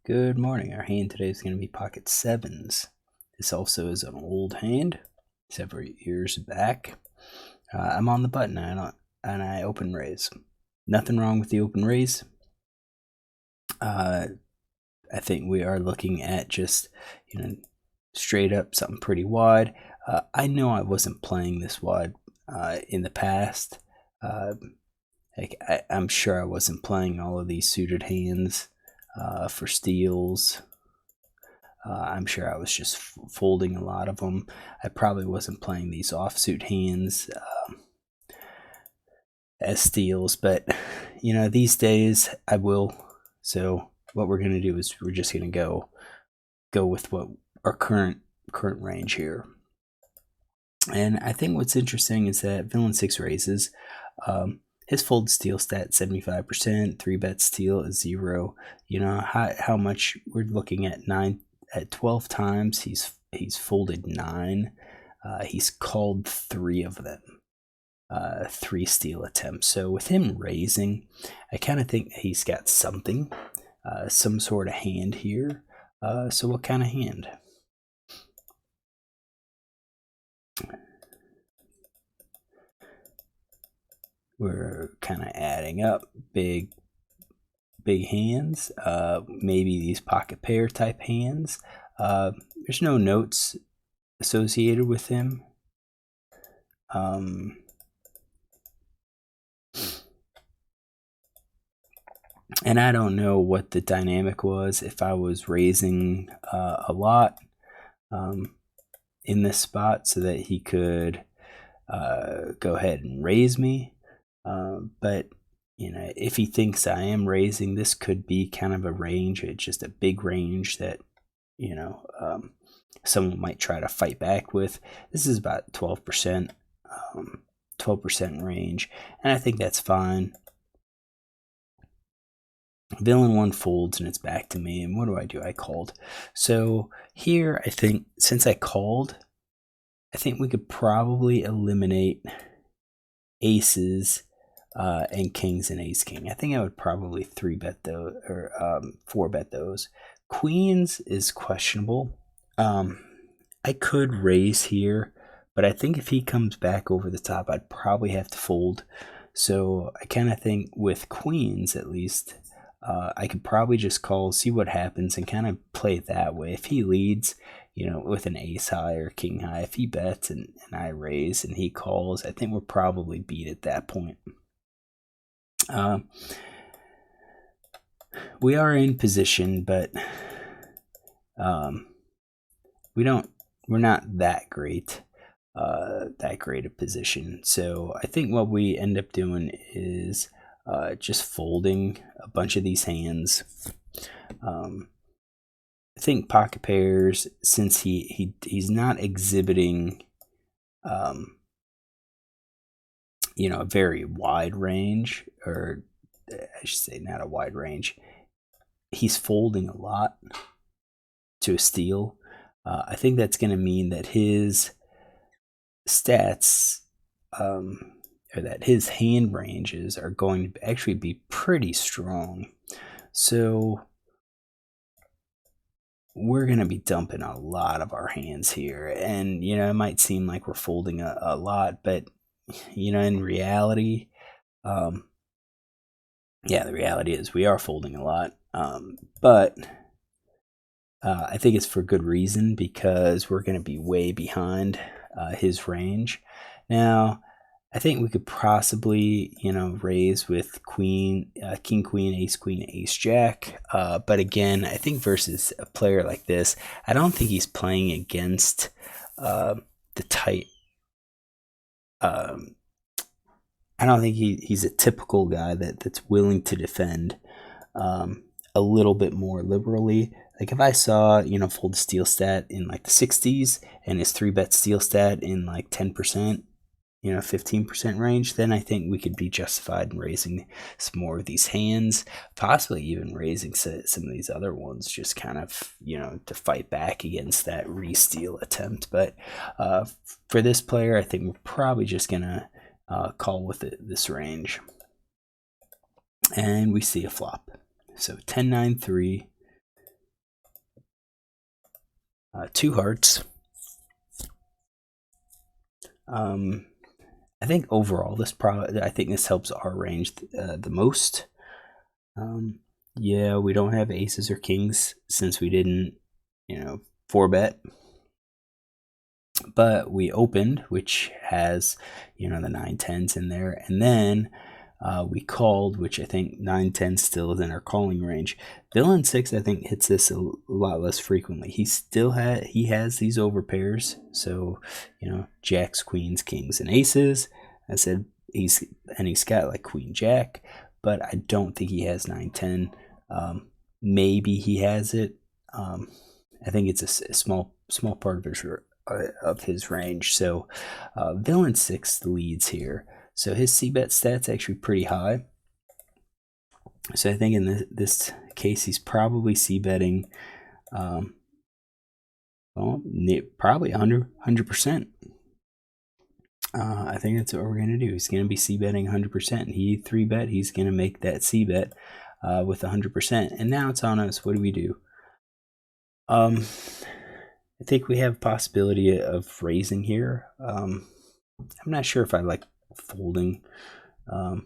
Good morning. Our hand today is going to be pocket sevens. This also is an old hand, several years back. I'm on the button and I open raise. Nothing wrong with the open raise. I think we are looking at just, straight up something pretty wide. I know I wasn't playing this wide in the past. I'm sure I wasn't playing all of these suited hands for steals. I'm sure I was just folding a lot of them. I probably wasn't playing these offsuit hands as steals, but these days I will. So what we're going to do is we're just going to go with what our current range here. And I think what's interesting is that villain 6 raises. His fold steal stat 75%, 3-bet steal is 0. How much we're looking at 12 times. He's folded 9. He's called 3 of them. 3 steal attempts. So with him raising, I kind of think he's got something, some sort of hand here. So what kind of hand? We're kind of adding up big hands, maybe these pocket pair type hands. There's no notes associated with him. And I don't know what the dynamic was, if I was raising a lot in this spot so that he could go ahead and raise me. But if he thinks I am raising, this could be kind of a range. It's just a big range that someone might try to fight back with. This is about 12%, 12% range, and I think that's fine. Villain 1 folds and it's back to me, and what do? I called. So here, I think since I called, I think we could probably eliminate aces and kings and ace king. I think I would probably 3-bet those or 4-bet those. Queens is questionable. I could raise here, but I think if he comes back over the top, I'd probably have to fold. So I kind of think with queens, at least, I could probably just call, see what happens, and kind of play it that way. If he leads, with an ace high or king high, if he bets and I raise and he calls, I think we're probably beat at that point. We are in position, but we're not that great of position. So I think what we end up doing is just folding a bunch of these hands. I think pocket pairs, since he's not exhibiting a very wide range, or I should say not a wide range, he's folding a lot to a steal. I think that's going to mean that his stats, or that his hand ranges, are going to actually be pretty strong. So we're going to be dumping a lot of our hands here. And, it might seem like we're folding a lot, but, in reality, the reality is we are folding a lot. But I think it's for good reason, because we're going to be way behind his range. Now, I think we could possibly, raise with queen, king, queen, ace, jack. But again, I think versus a player like this, I don't think he's playing against the tight. I don't think he's a typical guy that's willing to defend a little bit more liberally. Like if I saw, fold steal stat in like the 60s and his 3-bet steal stat in like 10%, 15% range, then I think we could be justified in raising some more of these hands, possibly even raising some of these other ones, just kind of, to fight back against that resteal attempt. But for this player, I think we're probably just going to call with this range. And we see a flop. So 10-9-3. 2 hearts. I think overall I think this helps our range the most. Yeah, we don't have aces or kings since we didn't, 4-bet. But we opened, which has, the 9-10s in there, and then we called, which I think 9-10 still is in our calling range. Villain 6, I think, hits this a lot less frequently. He has these overpairs, so jacks, queens, kings, and aces. I said he's got like queen jack, but I don't think he has 9-10. Maybe he has it. I think it's a small part of his range. So villain 6 leads here. So his c-bet stat's actually pretty high. So I think in this case, he's probably c-betting, probably 100%. I think that's what we're going to do. He's going to be c-betting 100%. He 3-bet. He's going to make that c-bet with 100%. And now it's on us. What do we do? I think we have a possibility of raising here. I'm not sure if I like folding. I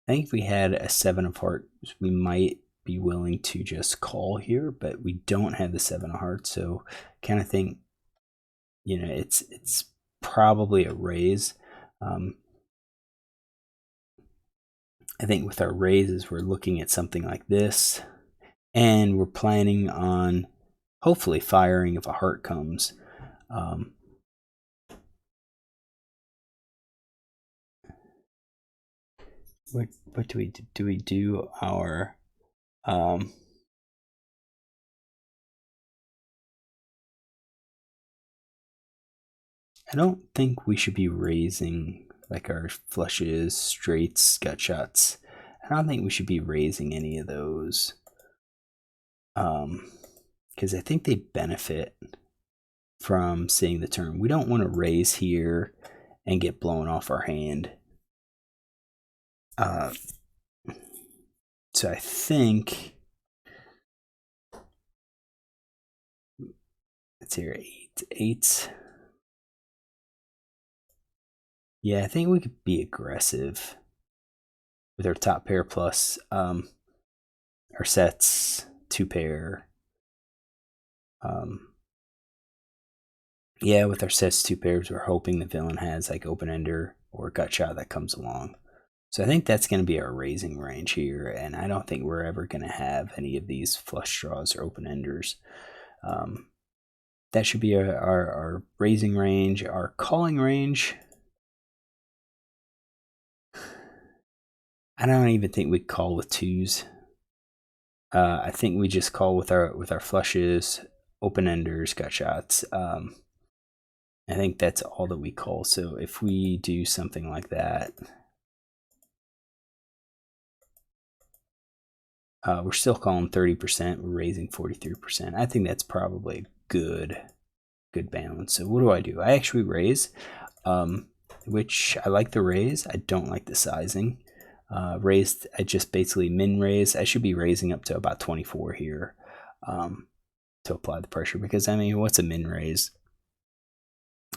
think if we had a 7 of hearts, we might be willing to just call here, but we don't have the 7 of hearts, so kind of think, it's probably a raise. I think with our raises, we're looking at something like this, and we're planning on hopefully firing if a heart comes. What do we do? Do we do our I don't think we should be raising like our flushes, straights, gut shots. I don't think we should be raising any of those. Because I think they benefit from seeing the turn. We don't want to raise here and get blown off our hand. So I think let's hear 8. Yeah, I think we could be aggressive with our top pair plus our sets 2 pair. Yeah, with our sets 2 pairs, we're hoping the villain has like open ender or gut shot that comes along. So I think that's going to be our raising range here, and I don't think we're ever going to have any of these flush draws or open enders. That should be our raising range. Our calling range, I don't even think we call with 2s. I think we just call with our flushes, open enders, gut shots. I think that's all that we call. So if we do something like that, we're still calling 30%. We're raising 43%. I think that's probably a good balance. So what do? I actually raise, which I like the raise. I don't like the sizing. Raised, I just basically min raise. I should be raising up to about 24 here to apply the pressure, because I mean, what's a min raise?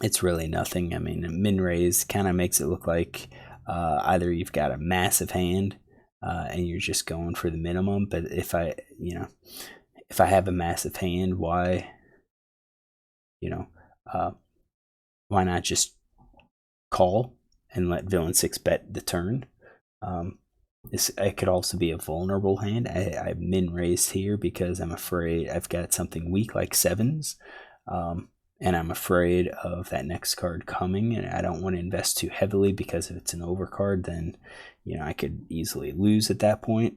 It's really nothing. I mean, a min raise kind of makes it look like either you've got a massive hand and you're just going for the minimum. But if I have a massive hand, why not just call and let villain 6 bet the turn? It could also be a vulnerable hand. I min raised here because I'm afraid I've got something weak like 7s, and I'm afraid of that next card coming, and I don't want to invest too heavily, because if it's an overcard, then I could easily lose at that point.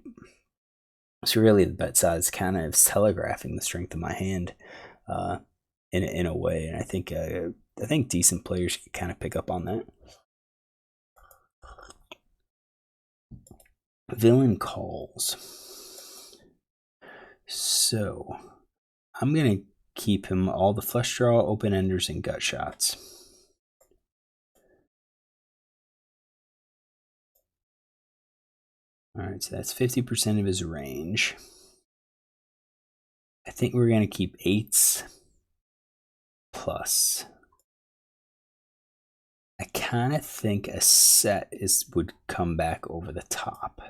So really, the bet size kind of is telegraphing the strength of my hand in a way, and I think decent players can kind of pick up on that. Villain calls. So I'm going to keep him all the flush draw, open enders, and gut shots. All right, so that's 50% of his range. I think we're going to keep 8s. plus. I kind of think a set would come back over the top.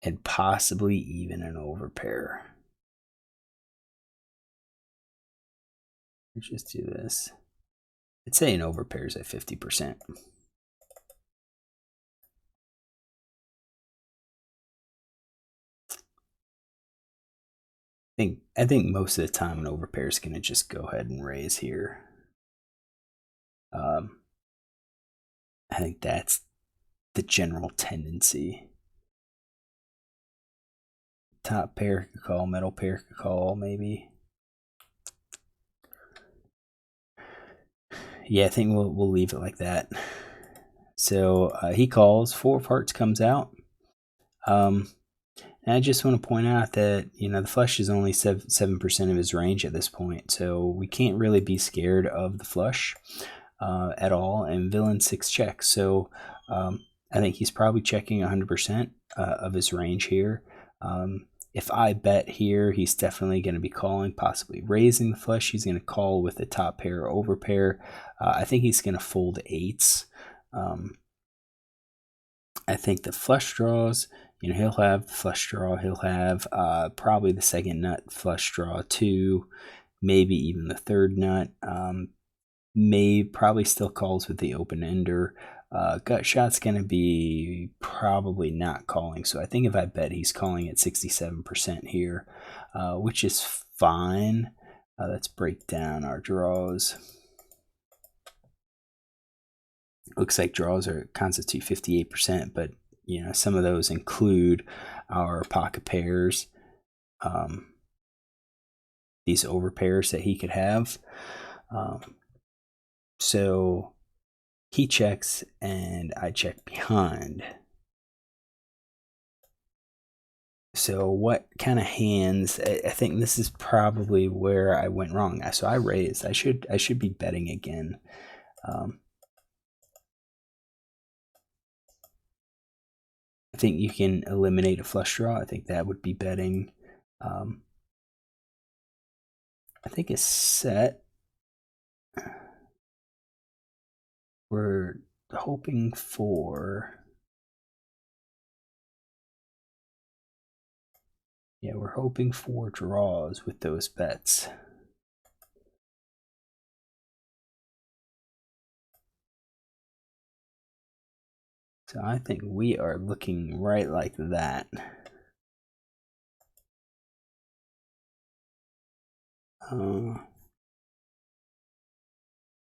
And possibly even an overpair. Let's just do this. I'd say an overpair is at 50%. I think most of the time an overpair is going to just go ahead and raise here. I think that's the general tendency. Top pair could call, middle pair could call, maybe. Yeah, I think we'll leave it like that. So he calls, 4 of hearts comes out. And I just want to point out that, the flush is only 7% of his range at this point, so we can't really be scared of the flush at all. And villain 6 checks, so I think he's probably checking 100% of his range here. If I bet here, he's definitely going to be calling, possibly raising the flush. He's going to call with the top pair or over pair. I think he's going to fold 8s. I think the flush draws, he'll have the flush draw. He'll have probably the second nut flush draw too, maybe even the third nut. Probably still calls with the open ender. Gut shot's going to be probably not calling. So I think if I bet, he's calling at 67% here, which is fine. Let's break down our draws. Looks like draws constitute 58%, but some of those include our pocket pairs, these over pairs that he could have. So he checks and I check behind. So what kind of hands? I think this is probably where I went wrong. So I raised. I should be betting again. I think you can eliminate a flush draw. I think that would be betting. I think a set. We're hoping for. Yeah, we're hoping for draws with those bets. So I think we are looking right like that.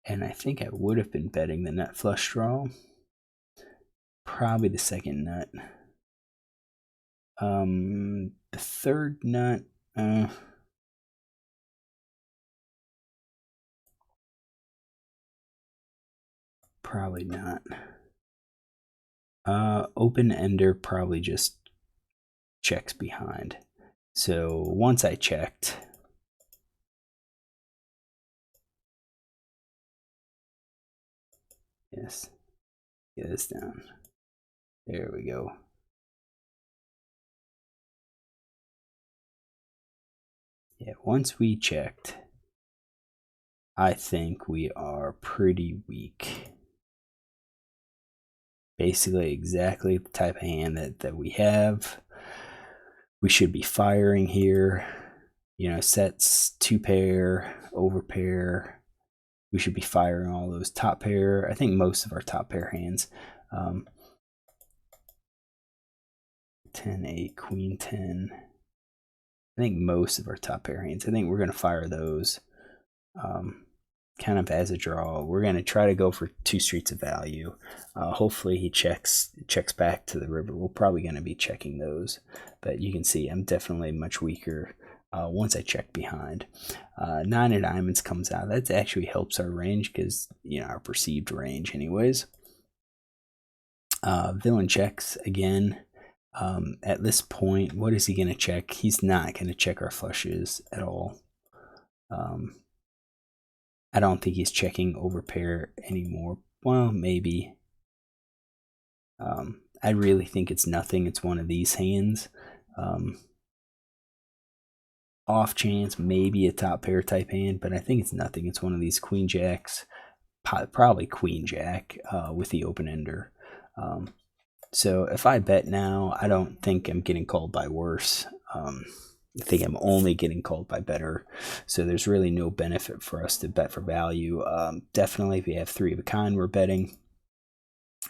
And I think I would have been betting the nut flush draw. Probably the second nut. The third nut. Probably not. Open ender probably just checks behind. So once I checked, yes, get this down. There we go. Yeah, once we checked, I think we are pretty weak. Basically exactly the type of hand that we have. We should be firing here. Sets 2 pair, over pair. We should be firing all those top pair. I think most of our top pair hands. 10, 8, queen 10. I think most of our top pair hands. I think we're going to fire those kind of as a draw. We're going to try to go for 2 streets of value. Hopefully he checks back to the river. We're probably going to be checking those. But you can see I'm definitely much weaker once I check behind. 9 of diamonds comes out. That actually helps our range because, our perceived range anyways. Villain checks again. At this point, what is he going to check? He's not going to check our flushes at all. I don't think he's checking over pair anymore. Well, maybe. I really think it's nothing. It's one of these hands. off chance, maybe a top pair type hand, but I think it's nothing. It's one of these queen jacks, probably queen jack with the open ender. So if I bet now, I don't think I'm getting called by worse. I think I'm only getting called by better. So there's really no benefit for us to bet for value. Definitely, if we have three of a kind, we're betting.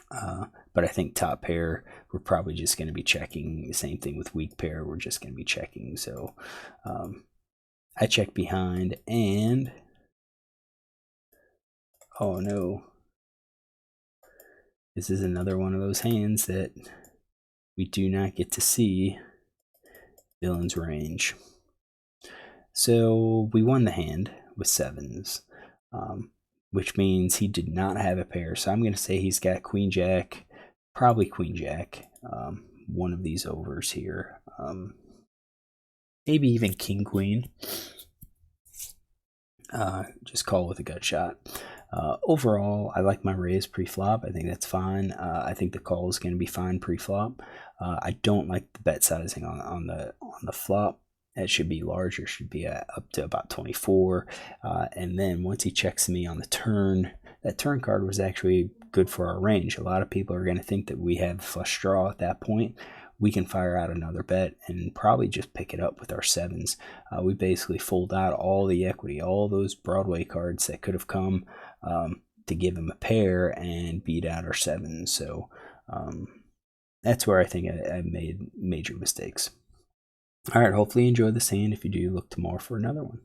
But I think top pair, we're probably just going to be checking. The same thing with weak pair, we're just going to be checking. So I check behind, and oh no, this is another one of those hands that we do not get to see villain's range. So we won the hand with sevens, which means he did not have a pair. So I'm going to say he's got queen jack, probably queen jack, one of these overs here, maybe even king queen. Just call with a gut shot. Overall, I like my raise pre-flop. I think that's fine. I think the call is going to be fine pre-flop. I don't like the bet sizing on the flop. That should be larger, should be up to about 24. And then once he checks me on the turn, that turn card was actually good for our range. A lot of people are going to think that we have flush draw at that point. We can fire out another bet and probably just pick it up with our sevens. We basically fold out all the equity, all those Broadway cards that could have come to give him a pair and beat out our sevens. So that's where I think I made major mistakes. All right, hopefully you enjoyed this hand. If you do, look tomorrow for another one.